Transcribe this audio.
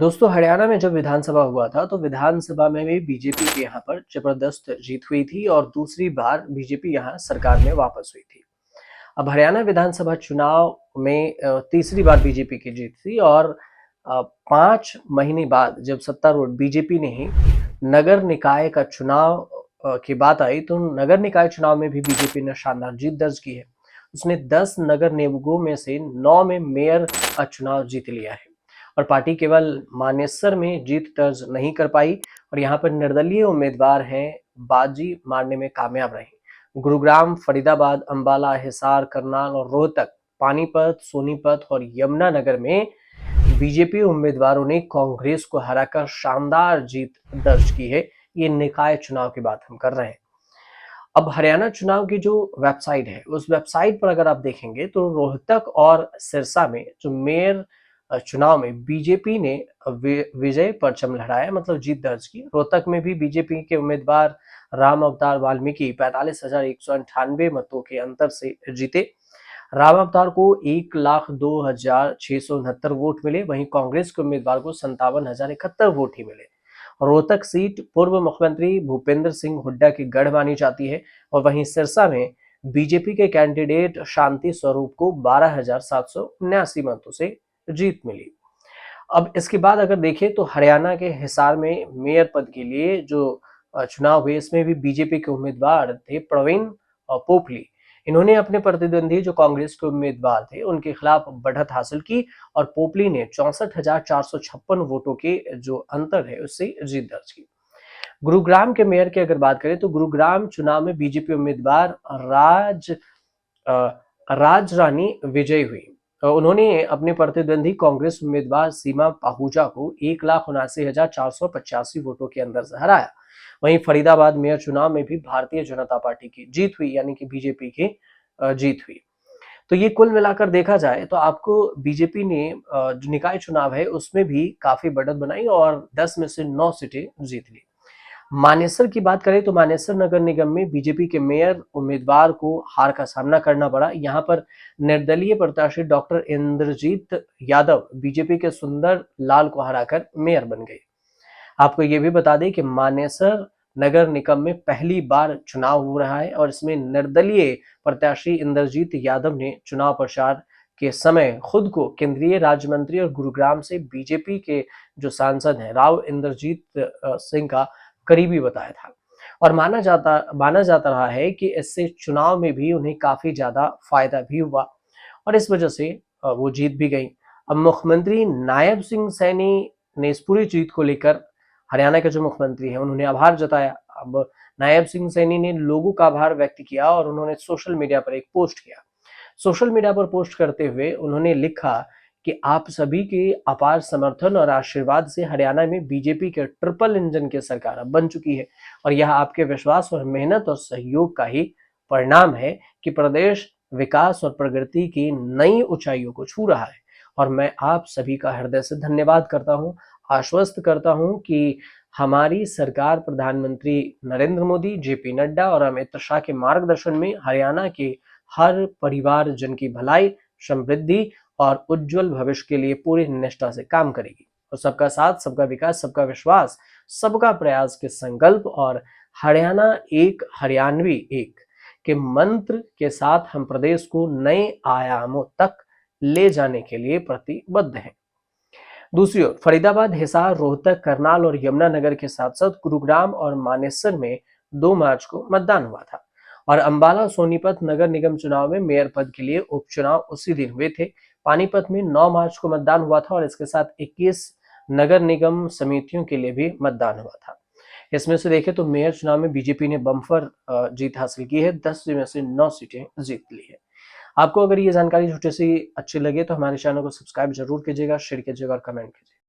दोस्तों, हरियाणा में जब विधानसभा हुआ था तो विधानसभा में भी बीजेपी के यहाँ पर जबरदस्त जीत हुई थी और दूसरी बार बीजेपी यहाँ सरकार में वापस हुई थी। अब हरियाणा विधानसभा चुनाव में तीसरी बार बीजेपी की जीत थी और 5 महीने बाद जब सत्तारूढ़ बीजेपी ने ही नगर निकाय का चुनाव की बात आई तो नगर निकाय चुनाव में भी बीजेपी ने शानदार जीत दर्ज की है। उसने 10 नगर निगमों में से 9 में मेयर का चुनाव जीत लिया है और पार्टी केवल मानेसर में जीत दर्ज नहीं कर पाई और यहाँ पर निर्दलीय उम्मीदवार हैं बाजी मारने में कामयाब रहे। गुरुग्राम, फरीदाबाद, अंबाला, हिसार, करनाल और रोहतक, पानीपत, सोनीपत और यमुनानगर में बीजेपी उम्मीदवारों ने कांग्रेस को हराकर शानदार जीत दर्ज की है। ये निकाय चुनाव की बात हम कर रहे हैं। अब हरियाणा चुनाव की जो वेबसाइट है उस वेबसाइट पर अगर आप देखेंगे तो रोहतक और सिरसा में जो मेयर चुनाव में बीजेपी ने विजय परचम लहराया, मतलब जीत दर्ज की। रोहतक में भी बीजेपी के उम्मीदवार राम अवतार वाल्मीकि 45,198 मतों के अंतर से जीते। राम अवतार को 1,02,669 वोट मिले, वहीं कांग्रेस के उम्मीदवार को 57,071 वोट ही मिले। रोहतक सीट पूर्व मुख्यमंत्री भूपेंद्र सिंह हुड्डा की गढ़ मानी जाती है और वहीं सिरसा में बीजेपी के कैंडिडेट शांति स्वरूप को 12,779 मतों से जीत मिली। अब इसके बाद अगर देखें तो हरियाणा के हिसार में मेयर पद के लिए जो चुनाव हुए, इसमें भी बीजेपी के उम्मीदवार थे प्रवीण पोपली। इन्होंने अपने प्रतिद्वंदी जो कांग्रेस के उम्मीदवार थे उनके खिलाफ बढ़त हासिल की और पोपली ने 64,456 वोटों के जो अंतर है उससे जीत दर्ज की। गुरुग्राम के मेयर की अगर बात करें तो गुरुग्राम चुनाव में बीजेपी उम्मीदवार राज रानी विजयी हुई। उन्होंने अपने प्रतिद्वंदी कांग्रेस उम्मीदवार सीमा पाहूजा को 1,79,485 वोटों के अंदर से हराया। वहीं फरीदाबाद मेयर चुनाव में भी भारतीय जनता पार्टी की जीत हुई, यानी कि बीजेपी की जीत हुई। तो ये कुल मिलाकर देखा जाए तो आपको बीजेपी ने जो निकाय चुनाव है उसमें भी काफी बढ़त बनाई और 10 में से 9 सीटें जीत ली। मानेसर की बात करें तो मानेसर नगर निगम में बीजेपी के मेयर उम्मीदवार को हार का सामना करना पड़ा। यहाँ पर निर्दलीय प्रत्याशी डॉक्टर इंद्रजीत यादव बीजेपी के सुंदर लाल को हराकर मेयर बन गए। आपको ये भी बता दें कि मानेसर नगर निगम में पहली बार चुनाव हो रहा है और इसमें निर्दलीय प्रत्याशी इंद्रजीत यादव ने चुनाव प्रचार के समय खुद को केंद्रीय राज्य मंत्री और गुरुग्राम से बीजेपी के जो सांसद हैं राव इंद्रजीत सिंह का करीबी बताया था और माना जाता रहा है कि इससे चुनाव में भी उन्हें काफी ज्यादा फायदा भी हुआ और इस वजह से वो जीत भी गई। अब मुख्यमंत्री नायब सिंह सैनी ने इस पूरी जीत को लेकर हरियाणा के जो मुख्यमंत्री हैं उन्होंने आभार जताया। अब नायब सिंह सैनी ने लोगों का आभार व्यक्त किया और उन्होंने सोशल मीडिया पर एक पोस्ट किया। सोशल मीडिया पर पोस्ट करते हुए उन्होंने लिखा कि आप सभी के अपार समर्थन और आशीर्वाद से हरियाणा में बीजेपी के ट्रिपल इंजन की सरकार अब बन चुकी है और यह आपके विश्वास और मेहनत और सहयोग का ही परिणाम है कि प्रदेश विकास और प्रगति की नई ऊंचाइयों को छू रहा है और मैं आप सभी का हृदय से धन्यवाद करता हूं। आश्वस्त करता हूं कि हमारी सरकार प्रधानमंत्री नरेंद्र मोदी, जेपी नड्डा और अमित शाह के मार्गदर्शन में हरियाणा के हर परिवार जन की भलाई, समृद्धि और उज्जवल भविष्य के लिए पूरी निष्ठा से काम करेगी और सबका साथ, सबका विकास, सबका विश्वास, सबका प्रयास के संकल्प और हरियाणा एक, हरियाणवी एक के मंत्र के साथ हम प्रदेश को नए आयामों तक ले जाने के लिए प्रतिबद्ध हैं। दूसरी ओर फरीदाबाद, हिसार, रोहतक, करनाल और यमुनानगर के साथ साथ गुरुग्राम और मानेसर में 2 मार्च को मतदान हुआ था और अंबाला, सोनीपत नगर निगम चुनाव में मेयर पद के लिए उपचुनाव उसी दिन हुए थे। पानीपत में 9 मार्च को मतदान हुआ था और इसके साथ 21 नगर निगम समितियों के लिए भी मतदान हुआ था। इसमें से देखें तो मेयर चुनाव में बीजेपी ने बम्पर जीत हासिल की है, 10 में से 9 सीटें जीत ली है। आपको अगर ये जानकारी छोटी सी अच्छी लगे तो हमारे चैनल को सब्सक्राइब जरूर कीजिएगा, शेयर कीजिएगा और कमेंट कीजिएगा।